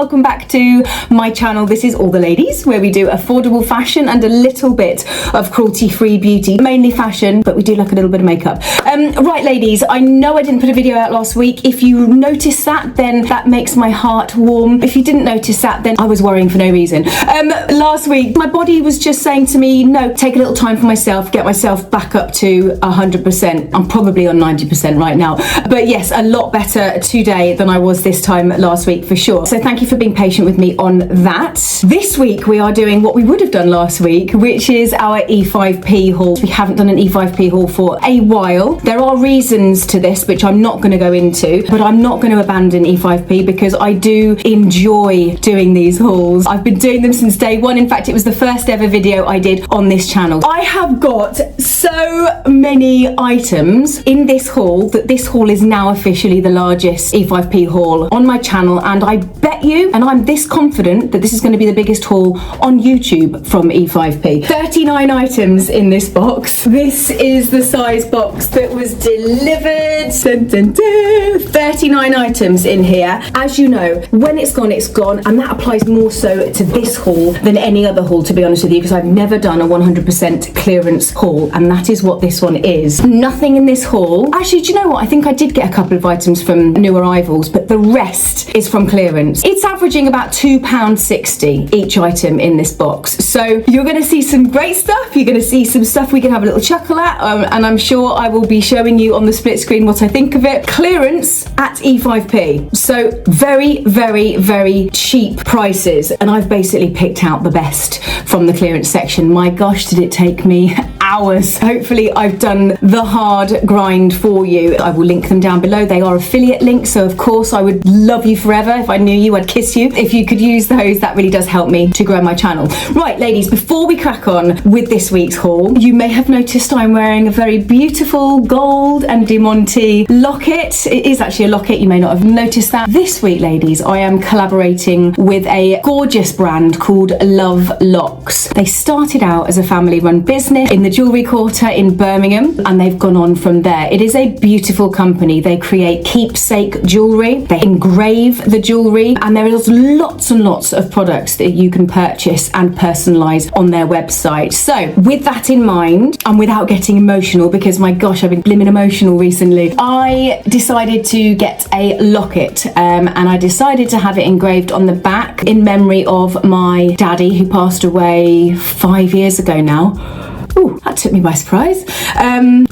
welcome back to my channel. This is All the Ladies, where we do affordable fashion and a little bit of cruelty-free beauty, mainly fashion, but we do like a little bit of makeup. Right, ladies, I know I didn't put a video out last week. If you noticed that, then that makes my heart warm. If you didn't notice that, then I was worrying for no reason. Last week, my body was just saying to me, no, take a little time for myself, get myself back up to 100%. I'm probably on 90% right now, but yes, a lot better today than I was this time last week for sure. So thank you for being patient with me on that. This week we are doing what we would have done last week, which is our E5P haul. We haven't done an E5P haul for a while. There are reasons to this which I'm not going to go into, but I'm not going to abandon E5P because I do enjoy doing these hauls. I've been doing them since day one. In fact, it was the first ever video I did on this channel. I have got so many items in this haul that this haul is now officially the largest E5P haul on my channel, and I bet you, and I'm this confident, that this is going to be the biggest haul on YouTube from E5P. 39 items in this box. This is the size box that was delivered. Dun, dun, dun. 39 items in here. As you know, when it's gone, and that applies more so to this haul than any other haul, to be honest with you, because I've never done a 100% clearance haul, and that is what this one is. Nothing in this haul. Actually, do you know what? I think I did get a couple of items from new arrivals, but the rest is from clearance. It's averaging about £2.60 each item in this box. So you're going to see some great stuff. You're going to see some stuff we can have a little chuckle at, and I'm sure I will be showing you on the split screen what I think of it. Clearance at E5P. So very, very, very cheap prices, and I've basically picked out the best from the clearance section. My gosh, did it take me hours. Hopefully I've done the hard grind for you. I will link them down below. They are affiliate links, so of course I would love you forever. If I knew you, I'd kiss you. If you could use those, that really does help me to grow my channel. Right, ladies, before we crack on with this week's haul, you may have noticed I'm wearing a very beautiful gold and diamante locket. It is actually a locket, you may not have noticed that. This week, ladies, I am collaborating with a gorgeous brand called Lovelox. They started out as a family-run business in the jewellery quarter in Birmingham, and they've gone on from there. It is a beautiful company. They create keepsake jewellery, they engrave the jewellery, and there is lots and lots of products that you can purchase and personalise on their website. So with that in mind, and without getting emotional, because my gosh, I've been blimmin' emotional recently, I decided to get a locket, and I decided to have it engraved on the back in memory of my daddy, who passed away 5 years ago now. Ooh, that took me by surprise.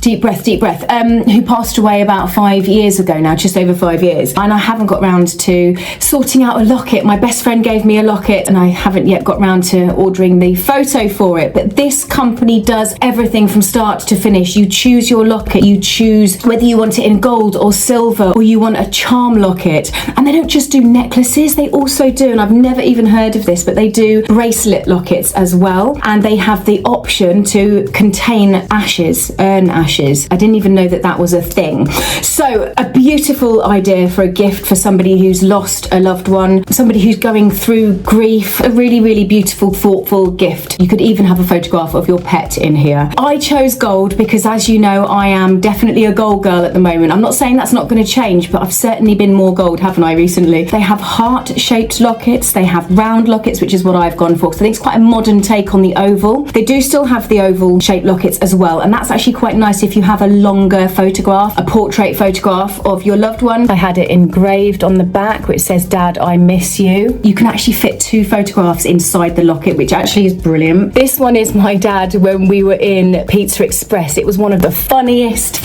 Deep breath, who passed away about 5 years ago now, just over 5 years. And I haven't got round to sorting out a locket. My best friend gave me a locket, and I haven't yet got round to ordering the photo for it. But this company does everything from start to finish. You choose your locket, you choose whether you want it in gold or silver, or you want a charm locket. And they don't just do necklaces, they also do, and I've never even heard of this, but they do bracelet lockets as well. And they have the option to contain ashes, urn ashes. I didn't even know that that was a thing. So a beautiful idea for a gift for somebody who's lost a loved one, somebody who's going through grief. A really, really beautiful, thoughtful gift. You could even have a photograph of your pet in here. I chose gold because, as you know, I am definitely a gold girl at the moment. I'm not saying that's not going to change, but I've certainly been more gold, haven't I, recently? They have heart-shaped lockets, they have round lockets, which is what I've gone for, because I think it's quite a modern take on the oval. They do still have the oval shaped lockets as well, and that's actually quite nice if you have a longer photograph, a portrait photograph of your loved one. I had it engraved on the back which says, "Dad, I miss you." You can actually fit 2 photographs inside the locket, which actually is brilliant. This one is my dad when we were in Pizza Express. It was one of the funniest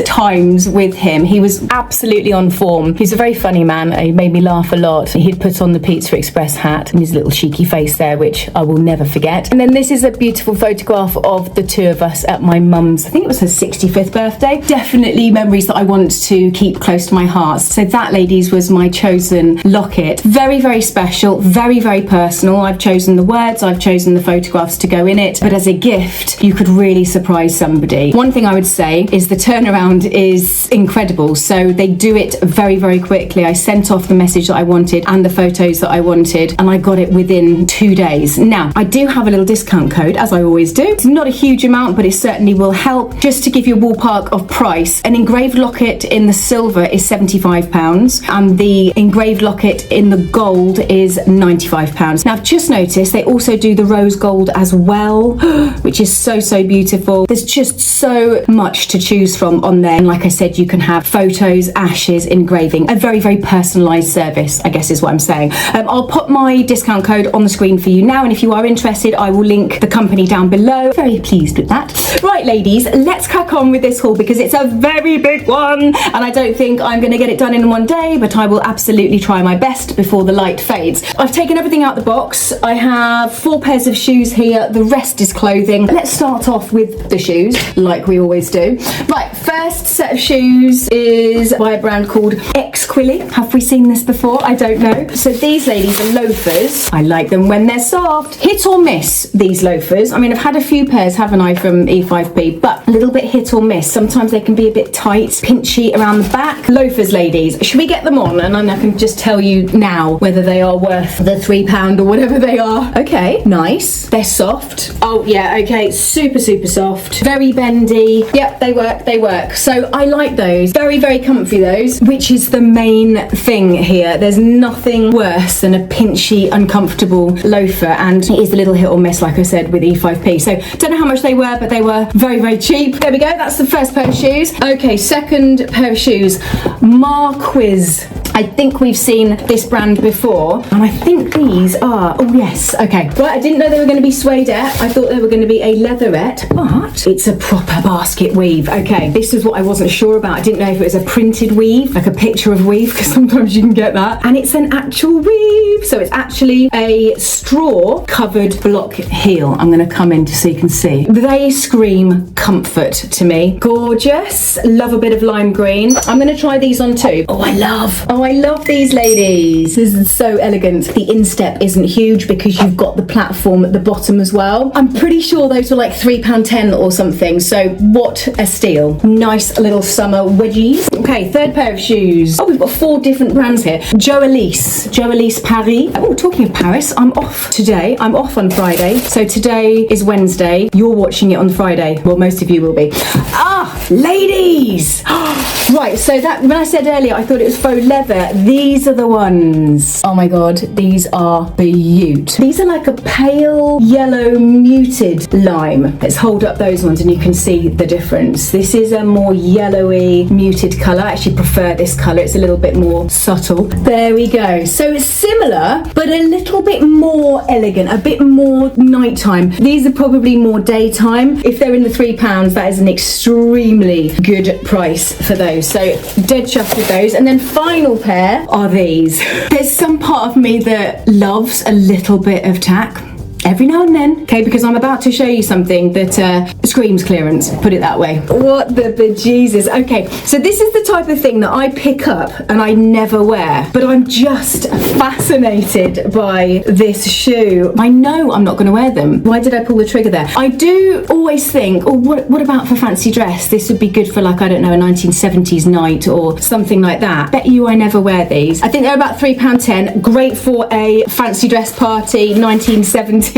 times with him. He was absolutely on form. He's a very funny man. He made me laugh a lot. He'd put on the Pizza Express hat and his little cheeky face there, which I will never forget. And then this is a beautiful photograph of the two of us at my mum's, I think it was her 65th birthday. Definitely memories that I want to keep close to my heart. So that, ladies, was my chosen locket. Very, very special, very, very personal. I've chosen the words, I've chosen the photographs to go in it, but as a gift, you could really surprise somebody. One thing I would say is the turnaround is incredible. So they do it very, very quickly. I sent off the message that I wanted and the photos that I wanted, and I got it within 2 days. Now, I do have a little discount code, as I always do. It's not a huge amount, but it certainly will help. Just to give you a ballpark of price, an engraved locket in the silver is £75 and the engraved locket in the gold is £95. Now I've just noticed they also do the rose gold as well, which is so beautiful. There's just so much to choose from on there, and like I said, you can have photos, ashes, engraving, a very personalized service, I guess is what I'm saying. I'll put my discount code on the screen for you now, and if you are interested, I will link the company down below. Very pleased with that. Right ladies, let's crack on with this haul because it's a very big one and I don't think I'm going to get it done in one day, but I will absolutely try my best before the light fades. I've taken everything out the box. I have 4 pairs of shoes here, the rest is clothing. Let's start off with the shoes like we always do. Right, first set of shoes is by a brand called Exquili. Have we seen this before? I don't know. So these ladies are loafers. I like them when they're soft. Hit or miss, these loafers. I mean, I've had a few pairs, haven't I, from E5P, but a little bit hit or miss. Sometimes they can be a bit tight, pinchy around the back. Loafers, ladies. Should we get them on? And I can just tell you now whether they are worth the £3 or whatever they are. Okay, nice. They're soft. Oh yeah, okay, super soft. Very bendy. Yep, they work. So I like those. Very comfy those, which is the main thing here. There's nothing worse than a pinchy, uncomfortable loafer, and it is a little hit or miss, like I said, with E5P. So don't know how much they were, but they were very cheap. There we go, that's the first pair of shoes. Okay, second pair of shoes, Marquise. I think we've seen this brand before, and I think these are, oh yes, okay. Well, I didn't know they were going to be suedette. I thought they were going to be a leatherette, but it's a proper basket weave. Okay, this is what I wasn't sure about. I didn't know if it was a printed weave, like a picture of weave, because sometimes you can get that. And it's an actual weave, so it's actually a straw covered block heel. I'm going to come in so you can see. They scream comfort to me. Gorgeous. Love a bit of lime green. I'm going to try these on too. Oh, I love these ladies. This is so elegant. The instep isn't huge because you've got the platform at the bottom as well. I'm pretty sure those were like £3.10 or something, so what a steal. Nice little summer wedgies. Okay, third pair of shoes. Oh, we've got 4 different brands here. Joelise Paris. Oh, talking of Paris, I'm off today. I'm off on Friday, so today is Wednesday. You're watching it on Friday. Well, most of you will be. Ah, ladies! Right, so that, when I said earlier I thought it was faux leather, these are the ones. Oh my god, these are beaut. These are like a pale yellow muted lime. Let's hold up those ones and you can see the difference. This is a more yellowy muted colour. I actually prefer this colour. It's a little bit more subtle. There we go. So it's similar, but a little bit more elegant, a bit more nighttime. These are probably more daytime. If they're in the £3, that is an extremely good price for those. So dead chuffed with those. And then final pair are these. There's some part of me that loves a little bit of tack every now and then, okay, because I'm about to show you something that screams clearance, put it that way. What the bejesus. Okay, so this is the type of thing that I pick up and I never wear, but I'm just fascinated by this shoe. I know I'm not going to wear them. Why did I pull the trigger there? I do always think, oh, what about for fancy dress? This would be good for, like, I don't know, a 1970s night or something like that. Bet you I never wear these. I think they're about £3.10. Great for a fancy dress party, 1970s.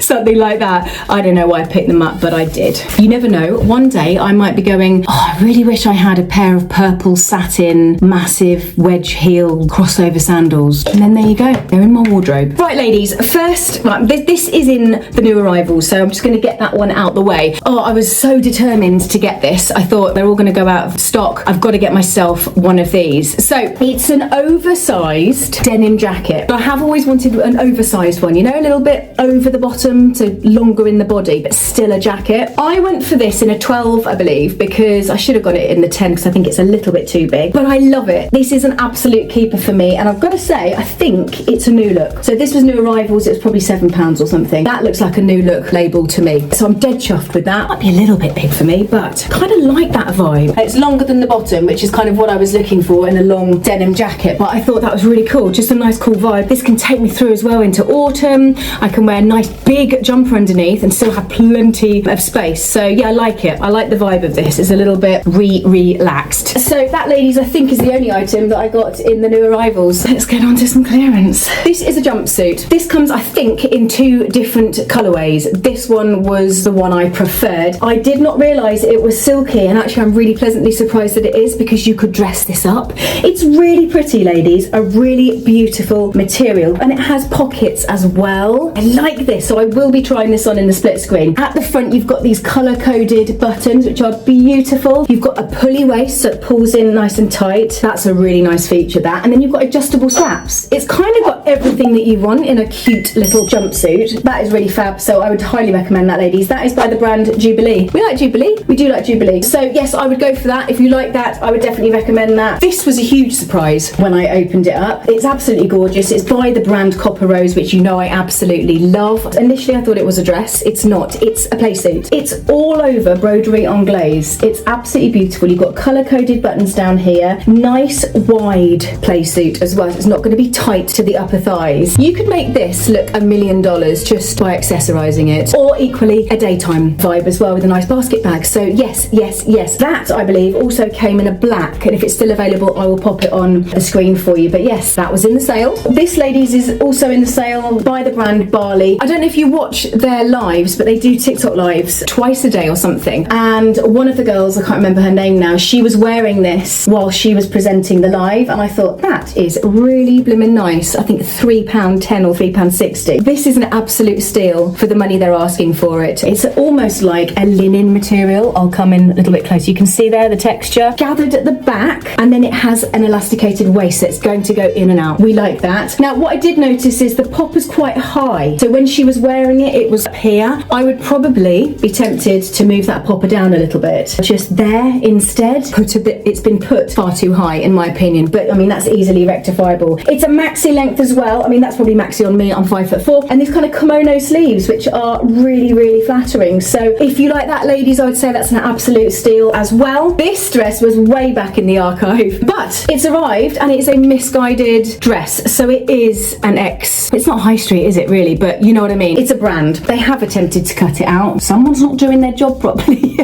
Something like that. I don't know why I picked them up, but I did. You never know. One day I might be going, oh, I really wish I had a pair of purple satin, massive wedge heel crossover sandals. And then there you go. They're in my wardrobe. Right, ladies. First, right, this is in the new arrivals, so I'm just going to get that one out the way. Oh, I was so determined to get this. I thought they're all going to go out of stock. I've got to get myself one of these. So it's an oversized denim jacket. I have always wanted an oversized one, you know, a little bit over the bottom to longer in the body, but still a jacket. I went for this in a 12, I believe, because I should have got it in the 10 because I think it's a little bit too big, but I love it. This is an absolute keeper for me, and I've got to say, I think it's a new look. So this was new arrivals, it was probably £7 or something. That looks like a new look label to me, so I'm dead chuffed with that. Might be a little bit big for me, but kind of like that vibe. It's longer than the bottom, which is kind of what I was looking for in a long denim jacket, but I thought that was really cool. Just a nice cool vibe. This can take me through as well into autumn. I can wear a nice big jumper underneath and still have plenty of space. So yeah, I like it. I like the vibe of this. It's a little bit relaxed. So that, ladies, I think is the only item that I got in the new arrivals. Let's get on to some clearance. This is a jumpsuit. This comes, I think, in 2 different colorways. This one was the one I preferred. I did not realize it was silky, and actually I'm really pleasantly surprised that it is, because you could dress this up. It's really pretty, ladies. A really beautiful material, and it has pockets as well. I like this, so I will be trying this on in the split screen. At the front, you've got these color-coded buttons, which are beautiful. You've got a pulley waist, so it pulls in nice and tight. That's a really nice feature, that. And then you've got adjustable straps. It's kind of got everything that you want in a cute little jumpsuit. That is really fab, so I would highly recommend that, ladies. That is by the brand Jubilee. We like Jubilee. We do like Jubilee. So yes, I would go for that. If you like that, I would definitely recommend that. This was a huge surprise when I opened it up. It's absolutely gorgeous. It's by the brand Copper Rose, which you know I absolutely love. Initially, I thought it was a dress. It's not. It's a playsuit. It's all over broderie anglaise. It's absolutely beautiful. You've got color-coded buttons down here. Nice wide playsuit as well. It's not going to be tight to the upper thighs. You could make this look $1 million just by accessorizing it, or equally a daytime vibe as well with a nice basket bag. So yes, yes, yes. That, I believe, also came in a black, and if it's still available, I will pop it on the screen for you. But yes, that was in the sale. This, ladies, is also in the sale by the brand Barley. I don't know if you watch their lives, but they do TikTok lives twice a day or something, and one of the girls, I can't remember her name now, she was wearing this while she was presenting the live, and I thought that is really blimmin' nice. I think £3.10 or £3.60. This is an absolute steal for the money they're asking for it. It's almost like a linen material. I'll come in a little bit closer. You can see there the texture gathered at the back, and then it has an elasticated waist that's going to go in and out. We like that. Now, what I did notice is the pop is quite high, so when she was wearing it, it was up here. I would probably be tempted to move that popper down a little bit. Just there instead, it's been put far too high in my opinion, but I mean that's easily rectifiable. It's a maxi length as well. I mean that's probably maxi on me. I'm 5'4", and these kind of kimono sleeves, which are really flattering. So if you like that, ladies, I would say that's an absolute steal as well. This dress was way back in the archive, but it's arrived and it's a Misguided dress, so it is an X. It's not high street, is it really? But you know what I mean. It's a brand. They have attempted to cut it out. Someone's not doing their job properly.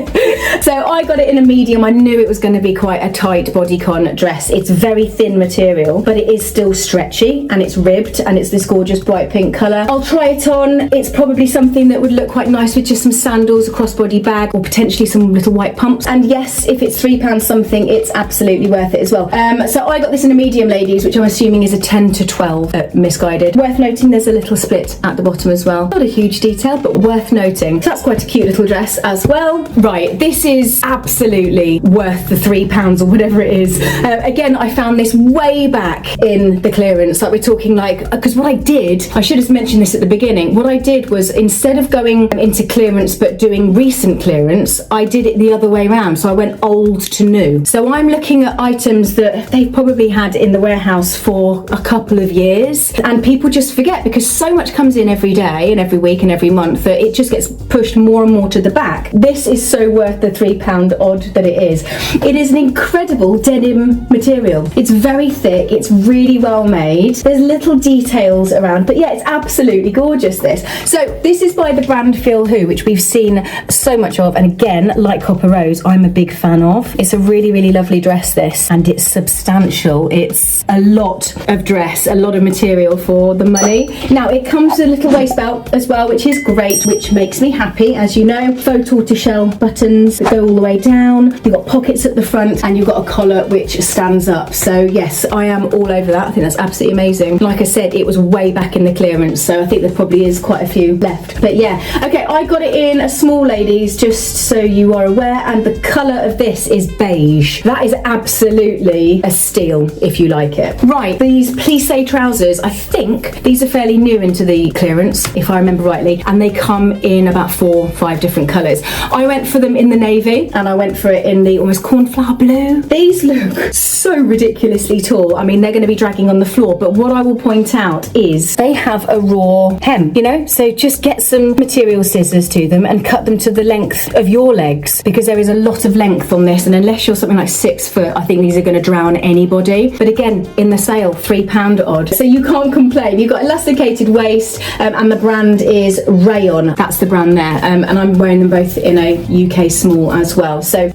So I got it in a medium. I knew it was going to be quite a tight bodycon dress. It's very thin material, but it is still stretchy, and it's ribbed, and it's this gorgeous bright pink colour. I'll try it on. It's probably something that would look quite nice with just some sandals, a crossbody bag, or potentially some little white pumps. And yes, if it's £3 something, it's absolutely worth it as well. So I got this in a medium, ladies, which I'm assuming is a 10 to 12 at Misguided. Worth noting, there's a little split at the bottom as well. Not a huge detail, but worth noting. So that's quite a cute little dress as well. Right, this is absolutely worth the £3 or whatever it is. Again, I found this way back in the clearance. Like we're talking like, because what I did, I should have mentioned this at the beginning, what I did was instead of going into clearance but doing recent clearance, I did it the other way around. So I went old to new. So I'm looking at items that they've probably had in the warehouse for a couple of years, and people just forget because so much comes in every day and every week and every month that it just gets pushed more and more to the back. This is so worth the £3 odd that it is. It is an incredible denim material. It's very thick. It's really well made. There's little details around, but yeah, it's absolutely gorgeous, this. So this is by the brand Feel Who, which we've seen so much of, and again, like Copper Rose, I'm a big fan of. It's a really lovely dress, this, and it's substantial. It's a lot of dress, a lot of material for the money. Now it comes with a little waist belt as well, which is great, which makes me happy. As you know, faux tortoiseshell buttons that go all the way down. You've got pockets at the front, and you've got a collar which stands up. So yes, I am all over that. I think that's absolutely amazing. Like I said, it was way back in the clearance, so I think there probably is quite a few left. But yeah, okay, I got it in a small, ladies, just so you are aware, and the colour of this is beige. That is absolutely a steal if you like it. Right, these plisse trousers, I think these are fairly new into the clearance, if I remember rightly, and they come in about 4 or 5 different colours. I went for them in the navy, and I went for it in the almost cornflower blue. These look so ridiculously tall. I mean, they're going to be dragging on the floor, but what I will point out is they have a raw hem, you know, so just get some material scissors to them and cut them to the length of your legs, because there is a lot of length on this, and unless you're something like 6 foot, I think these are going to drown anybody. But again, in the sale, £3 odd, so you can't complain. You've got elasticated waist, and the brand is Rayon. That's the brand there, and I'm wearing them both in a UK small as well. So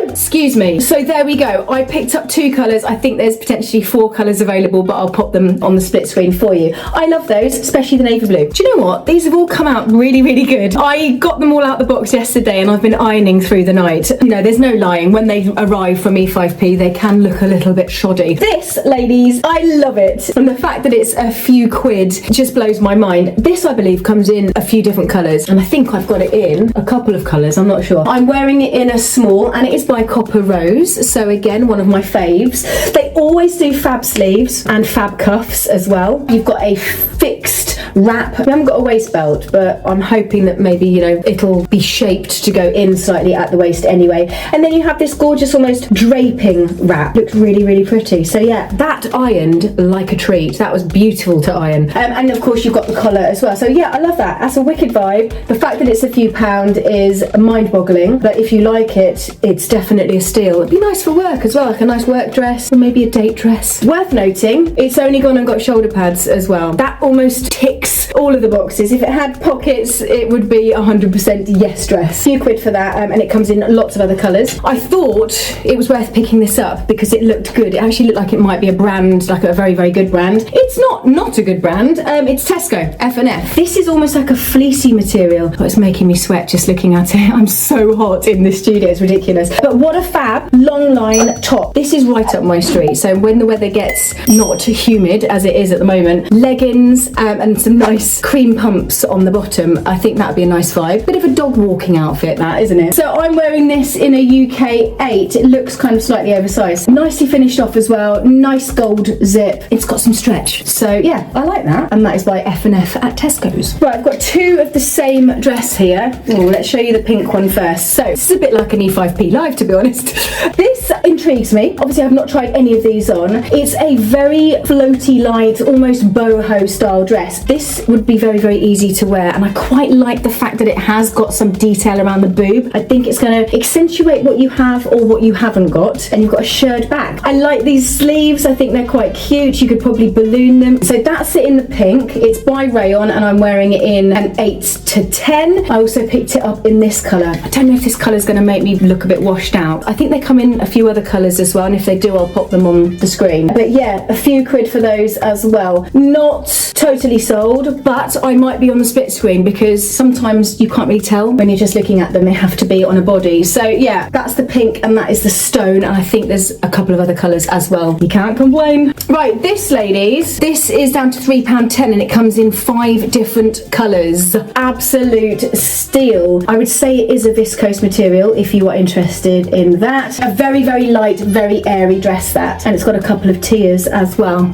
excuse me. So there we go. I picked up 2 colours. I think there's potentially 4 colours available, but I'll pop them on the split screen for you. I love those, especially the navy blue. Do you know what? These have all come out really, really good. I got them all out the box yesterday and I've been ironing through the night. You know, there's no lying. When they arrive from E5P, they can look a little bit shoddy. This, ladies, I love it. And the fact that it's a few quid just blows my mind. This, I believe, comes in a few different colours, and I think I've got it in a couple of colours. I'm not sure. I'm wearing it in a small, and it is by Copper Rose. So again, one of my faves. They always do fab sleeves and fab cuffs as well. You've got a fixed wrap. I haven't got a waist belt, but I'm hoping that maybe, you know, it'll be shaped to go in slightly at the waist anyway. And then you have this gorgeous almost draping wrap. Looks really, really pretty. So yeah, that ironed like a treat. That was beautiful to iron. And of course you've got the collar as well. So yeah, I love that. That's a wicked vibe. The fact that it's a few pound is mind-boggling, but if you like it, it's definitely a steal. It'd be nice for work as well, like a nice work dress or maybe a date dress. Worth noting, it's only gone and got shoulder pads as well. That almost ticks all of the boxes. If it had pockets, it would be 100% yes dress. A few quid for that, and it comes in lots of other colours. I thought it was worth picking this up because it looked good. It actually looked like it might be a brand, like a very, very good brand. It's not a good brand. It's Tesco, F&F. This is almost like a fleecy material. Oh, it's making me sweat just looking at it. I'm so hot in this studio, it's ridiculous. But what a fab long line top. This is right up my street. So when the weather gets not humid, as it is at the moment, leggings and some nice cream pumps on the bottom, I think that'd be a nice vibe. Bit of a dog walking outfit, that, isn't it? So I'm wearing this in a UK 8. It looks kind of slightly oversized. Nicely finished off as well. Nice gold zip. It's got some stretch. So yeah, I like that. And that is by F&F at Tesco's. Right, I've got 2 of the same dress here. Oh, let's show you the pink one first. So this is a bit like an E5P live, to be honest. This intrigues me. Obviously, I've not tried any of these on. It's a very floaty, light, almost boho style dress. This would be very, very easy to wear, and I quite like the fact that it has got some detail around the boob. I think it's going to accentuate what you have or what you haven't got, and you've got a shirred back. I like these sleeves. I think they're quite cute. You could probably balloon them. So that's it in the pink. It's by Rayon, and I'm wearing it in an 8 to 10. I also picked it up in this colour. I don't know if this colour is going to make me look a bit washed out. I think they come in a few other colours as well, and if they do, I'll pop them on the screen. But yeah, a few quid for those as well. Not totally sold, but I might be on the split screen because sometimes you can't really tell when you're just looking at them. They have to be on a body. So yeah, that's the pink and that is the stone, and I think there's a couple of other colours as well. You can't complain. Right, this, ladies, this is down to £3.10 and it comes in 5 different colours. Absolute steal. I would say it is a viscose material if you are interested in that. A very, very light, very airy dress, that, and it's got a couple of tiers as well.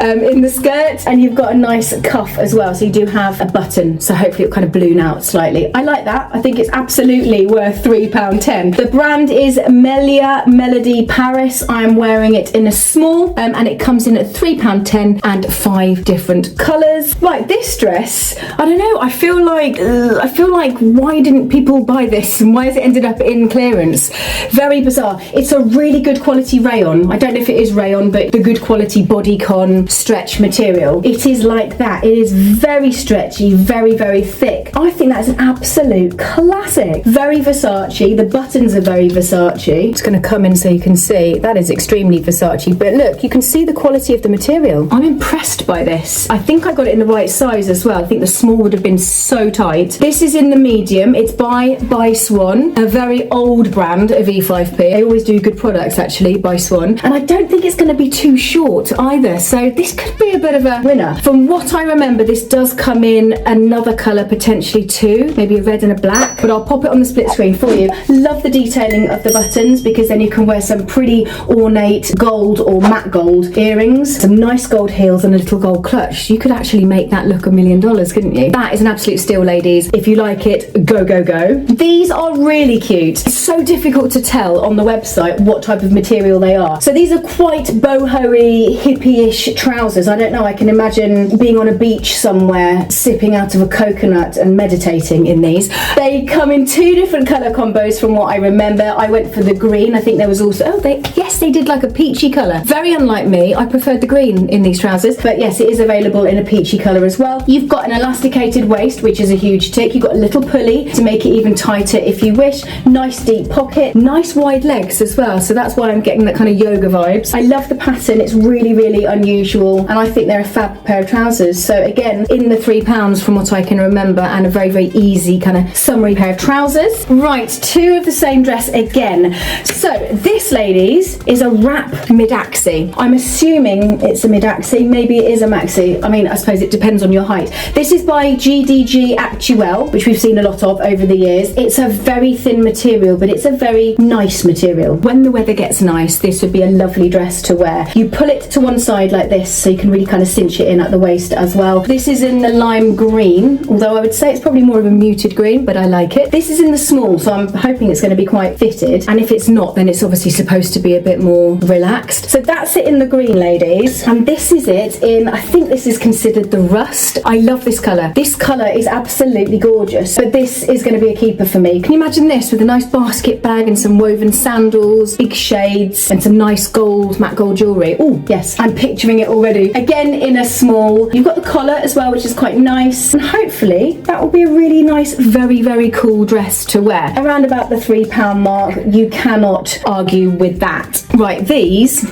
In the skirt, and you've got a nice cuff as well, so you do have a button, so hopefully it'll kind of balloon out slightly. I like that. I think it's absolutely worth £3.10. The brand is Melia Melody Paris. I am wearing it in a small, and it comes in at £3.10 and 5 different colours. Right, this dress, I don't know, I feel like why didn't people buy this and why has it ended up in clearance? Very bizarre. It's a really good quality rayon. I don't know if it is rayon, but the good quality bodycon stretch material. It is like that. It is very stretchy, very, very thick. I think that's an absolute classic. Very Versace. The buttons are very Versace. It's going to come in so you can see. That is extremely Versace. But look, you can see the quality of the material. I'm impressed by this. I think I got it in the right size as well. I think the small would have been so tight. This is in the medium. It's by Swan, a very old brand of E5P. They always do good products, actually, by Swan. And I don't think it's going to be too short either. So this could be a bit of a winner. From what I remember, this does come in another colour potentially too, maybe a red and a black, but I'll pop it on the split screen for you. Love the detailing of the buttons because then you can wear some pretty ornate gold or matte gold earrings, some nice gold heels and a little gold clutch. You could actually make that look $1 million, couldn't you? That is an absolute steal, ladies. If you like it, go, go, go. These are really cute. It's so difficult to tell on the website what type of material they are. So these are quite boho-y, hippie-ish, trousers. I don't know, I can imagine being on a beach somewhere, sipping out of a coconut and meditating in these. They come in 2 different colour combos from what I remember. I went for the green. I think there was also, yes, they did like a peachy colour. Very unlike me, I preferred the green in these trousers, but yes, it is available in a peachy colour as well. You've got an elasticated waist, which is a huge tick. You've got a little pulley to make it even tighter if you wish. Nice deep pocket, nice wide legs as well, so that's why I'm getting that kind of yoga vibes. I love the pattern, it's really, really unusual, and I think they're a fab pair of trousers. So again, in the £3 from what I can remember, and a very, very easy kind of summery pair of trousers. Right, 2 of the same dress again. So this, ladies, is a wrap mid-axi. I'm assuming it's a mid-axi, maybe it is a maxi. I mean, I suppose it depends on your height. This is by GDG Actuel, which we've seen a lot of over the years. It's a very thin material, but it's a very nice material. When the weather gets nice, this would be a lovely dress to wear. You pull it to one side like this, so you can really kind of cinch it in at the waist as well. This is in the lime green, although I would say it's probably more of a muted green, but I like it. This is in the small, so I'm hoping it's going to be quite fitted, and if it's not, then it's obviously supposed to be a bit more relaxed. So that's it in the green, ladies, and this is it in, I think this is considered the rust. I love this colour. This colour is absolutely gorgeous, but this is going to be a keeper for me. Can you imagine this with a nice basket bag and some woven sandals, big shades, and some nice gold, matte gold jewellery? Oh yes, I'm picturing it already. Again, in a small. You've got the collar as well, which is quite nice, and hopefully that will be a really nice, very, very cool dress to wear. Around about the £3 mark, you cannot argue with that. Right, these,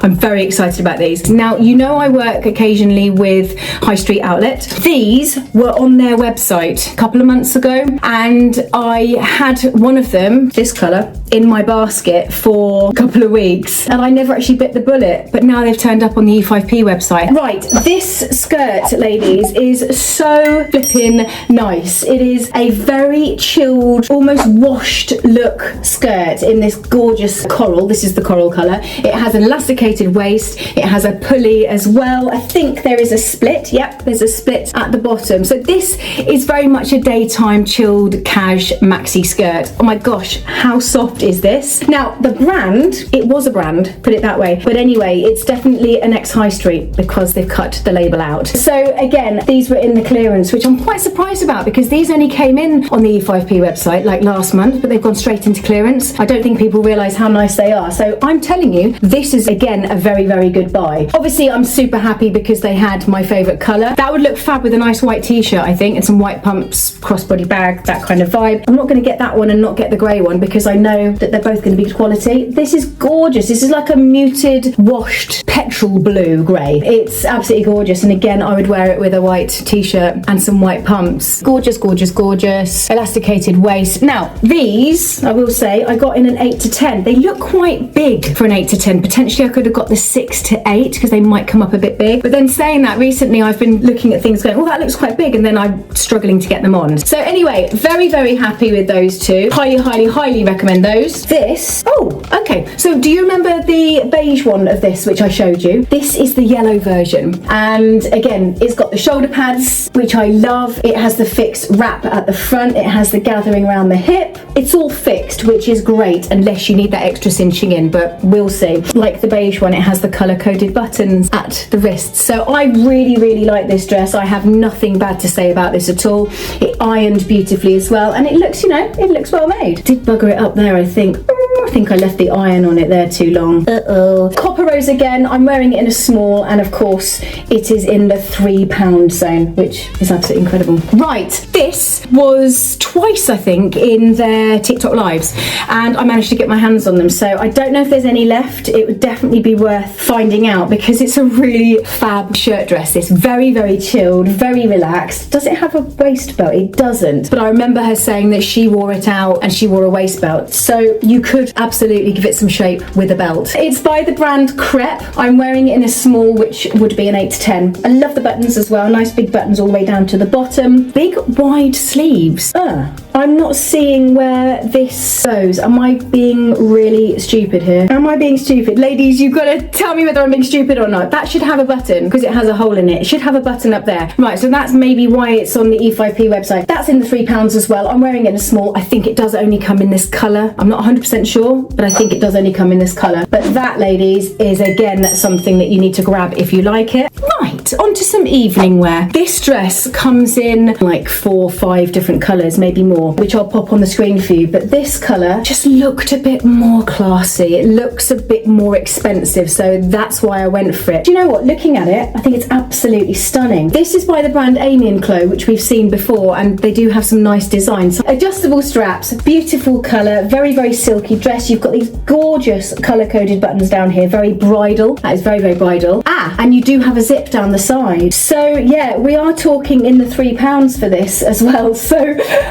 I'm very excited about these. Now, you know I work occasionally with High Street Outlet. These were on their website a couple of months ago, and I had one of them, this colour, in my basket for a couple of weeks, and I never actually bit the bullet, but now they've turned up on the E5P website. Right, this skirt, ladies, is so flippin' nice. It is a very chilled, almost washed look skirt in this gorgeous coral. This is the coral colour. It has an elasticated waist. It has a pulley as well. I think there is a split. Yep, there's a split at the bottom. So this is very much a daytime chilled cash maxi skirt. Oh my gosh, how soft is this? Now, the brand, it was a brand, put it that way. But anyway, it's definitely an ex-High Street because they've cut the label out. So again, these were in the clearance, which I'm quite surprised about because these only came in on the E5P website like last month, but they've gone straight into clearance. I don't think people realise how nice they are. So I'm telling you, this is again a very, very good buy. Obviously, I'm super happy because they had my favourite colour. That would look fab with a nice white t-shirt, I think, and some white pumps, crossbody bag, that kind of vibe. I'm not going to get that one and not get the grey one because I know that they're both going to be good quality. This is gorgeous. This is like a muted, washed petrol blue grey. It's absolutely gorgeous, and again, I would wear it with a white t-shirt and some white pumps. Gorgeous, gorgeous, gorgeous. Elasticated waist. Now, these, I will say, I got in an 8 to 10. They look quite big for an 8 to 10. Potentially, I could have got the 6 to 8 because they might come up a bit big. But then saying that, recently I've been looking at things going, oh, that looks quite big, and then I'm struggling to get them on. So anyway, very, very happy with those two. Highly, highly, highly recommend those. This, oh, okay. So do you remember the beige one of this, which I showed you? This is the yellow version. And again, it's got the shoulder pads, which I love. It has the fixed wrap at the front. It has the gathering around the hip. It's all fixed, which is great, unless you need that extra cinching in, but we'll see. Like the beige one, it has the colour-coded buttons at the wrists. So I really, really like this dress. I have nothing bad to say about this at all. It ironed beautifully as well, and it looks, you know, it looks well made. Did bugger it up there, I think. I think I left the iron on it there too long. Uh-oh. Copper rose again. I'm wearing it in a small, and of course it is in the £3 zone, which is absolutely incredible. Right, this was twice, I think, in their TikTok lives, and I managed to get my hands on them, so I don't know if there's any left. It would definitely be worth finding out because it's a really fab shirt dress. It's very, very chilled, very relaxed. Does it have a waist belt? It doesn't, but I remember her saying that she wore it out and she wore a waist belt, so you could absolutely give it some shape with a belt. It's by the brand Crepe. I'm wearing it in a small, which would be an 8 to 10. I love the buttons as well. Nice big buttons all the way down to the bottom. Big wide sleeves. I'm not seeing where this goes. Am I being really stupid here? Am I being stupid? Ladies, you've got to tell me whether I'm being stupid or not. That should have a button because it has a hole in it. It should have a button up there. Right, so that's maybe why it's on the E5P website. That's in the £3 as well. I'm wearing it in a small. I think it does only come in this colour. I'm not 100% sure, but I think it does only come in this colour. But that, ladies, is again something that you need to grab if you like it. Right, onto some evening wear. This dress comes in like 4 or 5 different colours, maybe more, which I'll pop on the screen for you. But this colour just looked a bit more classy. It looks a bit more expensive, so that's why I went for it. Do you know what? Looking at it, I think it's absolutely stunning. This is by the brand Amy & Chloe, which we've seen before, and they do have some nice designs. Adjustable straps, beautiful colour, very, very silky dress. You've got these gorgeous colour-coded buttons down here, very bridal. That is very, very bridal. And you do have a zip down the side. So yeah, we are talking in the £3 for this as well. So,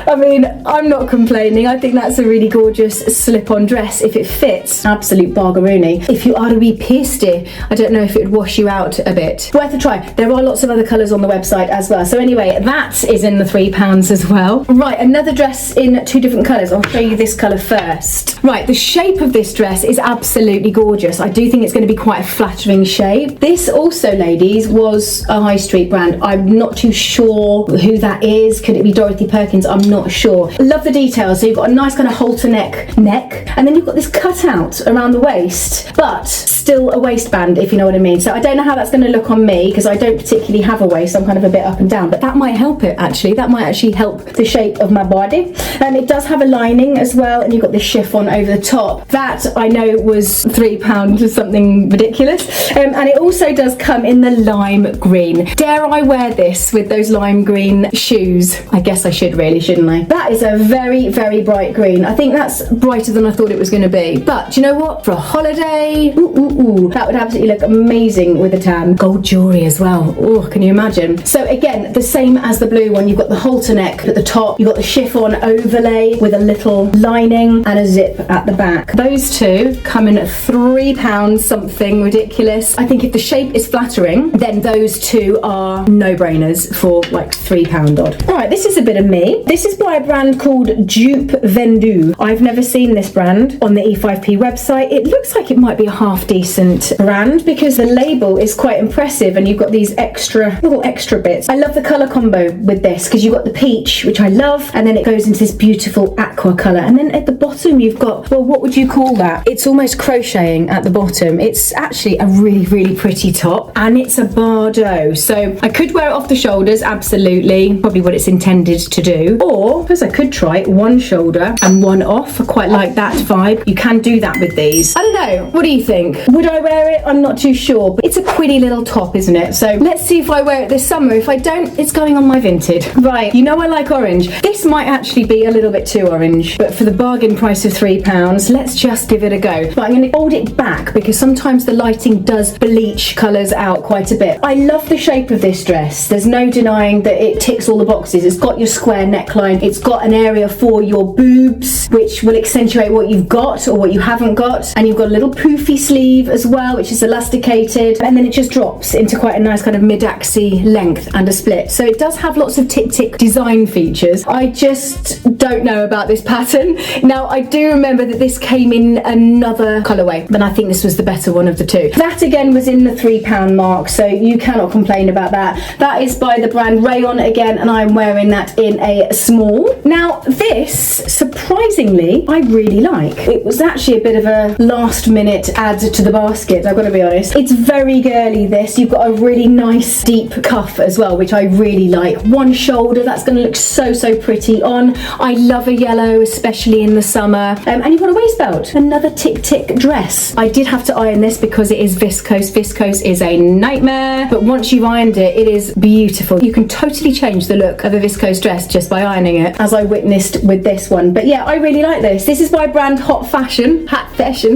I mean, I'm not complaining. I think that's a really gorgeous slip-on dress if it fits. Absolute bargaroony. If you are to be pasty, I don't know if it would wash you out a bit. Worth a try. There are lots of other colours on the website as well. So anyway, that is in the £3 as well. Right, another dress in 2 different colours. I'll show you this colour first. Right, the shape of this dress is absolutely gorgeous. I do think it's going to be quite a flattering shape. This also, ladies, was a high street brand. I'm not too sure who that is. Could it be Dorothy Perkins? I'm not sure. Love the details. So you've got a nice kind of halter neck, and then you've got this cutout around the waist, but still a waistband, if you know what I mean. So I don't know how that's going to look on me because I don't particularly have a waist. I'm kind of a bit up and down, but that might help it actually. That might actually help the shape of my body. It does have a lining as well, and you've got this chiffon over the top. That I know was £3 or something ridiculous. And it also does come in the lime green. Dare I wear this with those lime green shoes? I guess I should really, shouldn't I? That is a very, very bright green. I think that's brighter than I thought it was going to be. But do you know what? For a holiday, that would absolutely look amazing with a tan. Gold jewellery as well. Oh, can you imagine? So again, the same as the blue one. You've got the halter neck at the top. You've got the chiffon overlay with a little lining and a zip at the back. Those two come in at £3, something ridiculous. I think if the shape is flattering, then those two are no-brainers for like £3 odd. All right, this is a bit of me. This is by a brand called Dupe Vendu. I've never seen this brand on the E5P website. It looks like it might be a half-decent brand because the label is quite impressive and you've got these little extra bits. I love the colour combo with this because you've got the peach, which I love, and then it goes into this beautiful aqua colour. And then at the bottom you've got, well, what would you call that? It's almost crocheting at the bottom. It's actually a really, really pretty top, and it's a Bardo. So I could wear it off the shoulders, absolutely, probably what it's intended to do. Or, because I could try it one shoulder and one off. I quite like that vibe. You can do that with these. I don't know. What do you think? Would I wear it? I'm not too sure, but it's a pretty little top, isn't it? So let's see if I wear it this summer. If I don't, it's going on my Vinted. Right, you know I like orange. This might actually be a little bit too orange, but for the bargain price of £3, let's just give it a go. But I'm going to hold it back because sometimes the lighting does bleach colours out quite a bit. I love the shape of this dress. There's no denying that it ticks all the boxes. It's got your square neckline. It's got an area for your boobs, which will accentuate what you've got or what you haven't got. And you've got a little poofy sleeve as well, which is elasticated. And then it just drops into quite a nice kind of mid-axis length and a split. So it does have lots of tick-tick design features. I just don't know about this pattern. Now, I do remember that this came in another colourway, but I think this was the better one of the two. That again was in the £3 mark, so you cannot complain about that. That is by the brand Rayon again, and I'm wearing that in a small. Now, this, surprisingly, I really like. It was actually a bit of a last-minute add to the basket, I've got to be honest. It's very girly, this. You've got a really nice deep cuff as well, which I really like. One shoulder, that's going to look so, so pretty on. I love a yellow, especially in the summer. And you've got a waist belt. Another tick-tick dress. I did have to iron this because it is viscose. Viscose is a nightmare, but once you've ironed it, it is beautiful. You can totally change the look of a viscose dress just by ironing it, as I witnessed with this one. But yeah, I really like this. This is by brand Hat Fashion,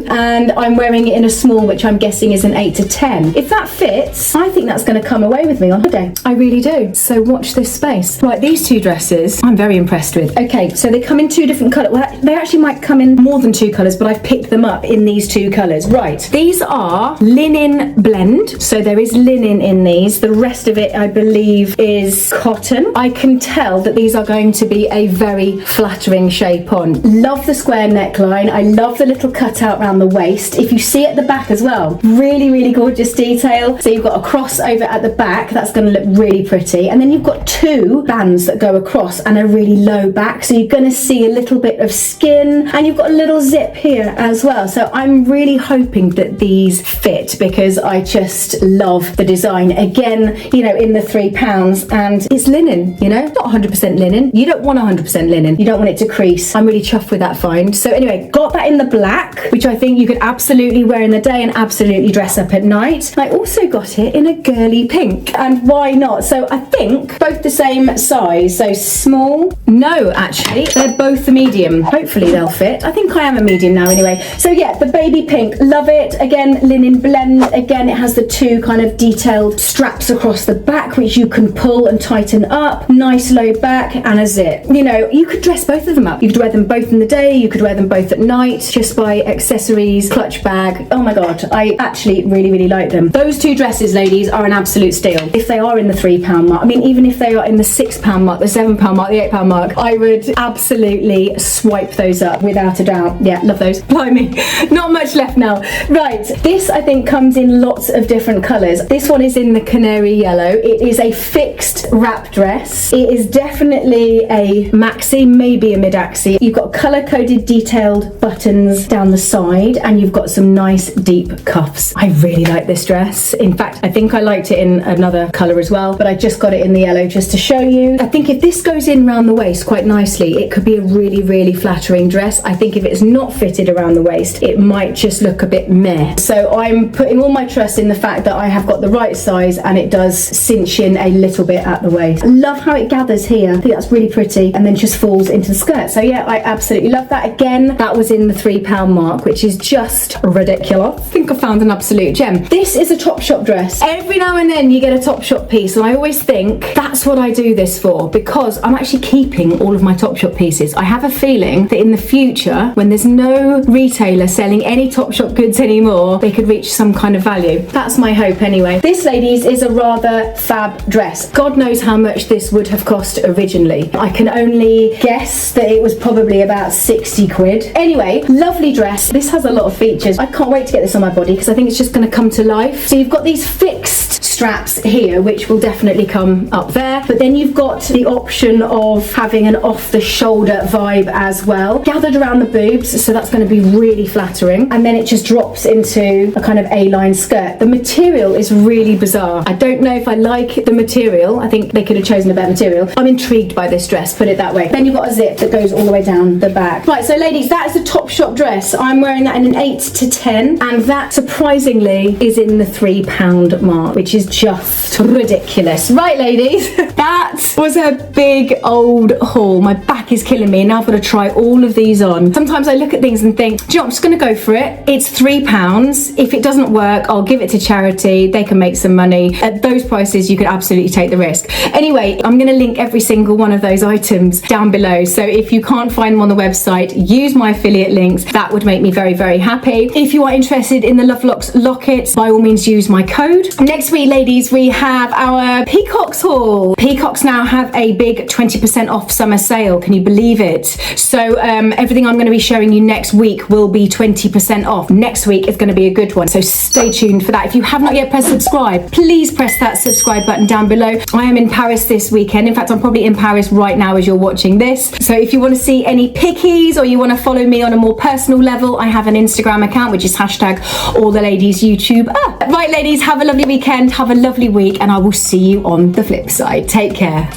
and I'm wearing it in a small, which I'm guessing is an 8 to 10. If that fits, I think that's going to come away with me on holiday. I really do. So watch this space. Right, these two dresses, I'm very impressed with. Okay, so they come in 2 different colours. Well, they actually might come in more than 2 colours, but I've picked them up in these 2 colours. Right, these are linen blend blend. So there is linen in these. The rest of it, I believe, is cotton. I can tell that these are going to be a very flattering shape on. Love the square neckline. I love the little cutout around the waist. If you see at the back as well, really, really gorgeous detail. So you've got a crossover at the back. That's going to look really pretty. And then you've got two bands that go across and a really low back. So you're going to see a little bit of skin, and you've got a little zip here as well. So I'm really hoping that these fit, because I just love the design. Again, you know, in the £3, and it's linen, you know, not 100% linen. You don't want 100% linen. You don't want it to crease. I'm really chuffed with that find. So anyway, got that in the black, which I think you could absolutely wear in the day and absolutely dress up at night. I also got it in a girly pink, and why not? So I think both the same size, so small. No, actually, they're both the medium. Hopefully they'll fit. I think I am a medium now anyway. So yeah, the baby pink, love it. Again, linen blend. Again, it has the two kind of detailed straps across the back, which you can pull and tighten up. Nice low back and a zip. You know, you could dress both of them up. You could wear them both in the day. You could wear them both at night. Just by accessories, clutch bag. Oh my God, I actually really, really like them. Those two dresses, ladies, are an absolute steal. If they are in the £3 mark, I mean, even if they are in the £6 mark, the £7 mark, the £8 mark, I would absolutely swipe those up without a doubt. Yeah, love those. Blimey, not much left now. Right, this I think comes in lots of different colours. This one is in the canary yellow. It is a fixed wrap dress. It is definitely a maxi, maybe a mid-axi. You've got colour-coded detailed buttons down the side, and you've got some nice deep cuffs. I really like this dress. In fact, I think I liked it in another colour as well, but I just got it in the yellow just to show you. I think if this goes in around the waist quite nicely, it could be a really, really flattering dress. I think if it's not fitted around the waist, it might just look a bit meh. So I'm putting all my trust in the fact that I have got the right size, and it does cinch in a little bit at the waist. Love how it gathers here. I think that's really pretty, and then just falls into the skirt. So yeah, I absolutely love that. Again, that was in the £3 mark, which is just ridiculous. I think I found an absolute gem. This is a Topshop dress. Every now and then you get a Topshop piece, and I always think that's what I do this for, because I'm actually keeping all of my Topshop pieces. I have a feeling that in the future, when there's no retailer selling any Topshop goods anymore, they could reach some kind of value. That's my hope anyway. This, ladies, is a rather fab dress. God knows how much this would have cost originally. I can only guess that it was probably about 60 quid. Anyway, lovely dress. This has a lot of features. I can't wait to get this on my body, because I think it's just going to come to life. So you've got these fixed straps here, which will definitely come up there, but then you've got the option of having an off-the-shoulder vibe as well, gathered around the boobs, so that's going to be really flattering, and then it just drops into a kind of A-line skirt. The material is really bizarre. I don't know if I like the material. I think they could have chosen a better material. I'm intrigued by this dress, put it that way. Then you've got a zip that goes all the way down the back. Right, so ladies, that is a Topshop dress. I'm wearing that in an 8 to 10, and that surprisingly is in the £3 mark, which is just ridiculous. Right, ladies, that was a big old haul. My back is killing me, and now I've got to try all of these on. Sometimes I look at things and think, do you know, I'm just going to go for it. It's £3. If it doesn't work, I'll give it to charity. They can make some money. At those prices, you could absolutely take the risk. Anyway, I'm going to link every single one of those items down below. So if you can't find them on the website, use my affiliate links. That would make me very, very happy. If you are interested in the Lovelox locket, by all means use my code. Next week, ladies, we have our Peacocks haul. Peacocks now have a big 20% off summer sale. Can you believe it? So everything I'm going to be showing you next week will be 20% off. Next week is going to be a good one. So stay tuned for that. If you have not yet pressed subscribe, please press that subscribe button down below. I am in Paris this weekend. In fact, I'm probably in Paris right now as you're watching this. So if you want to see any pickies, or you want to follow me on a more personal level, I have an Instagram account, which is #AllTheLadiesYouTube. Right, ladies, have a lovely weekend. Have a lovely week, and I will see you on the flip side. Take care.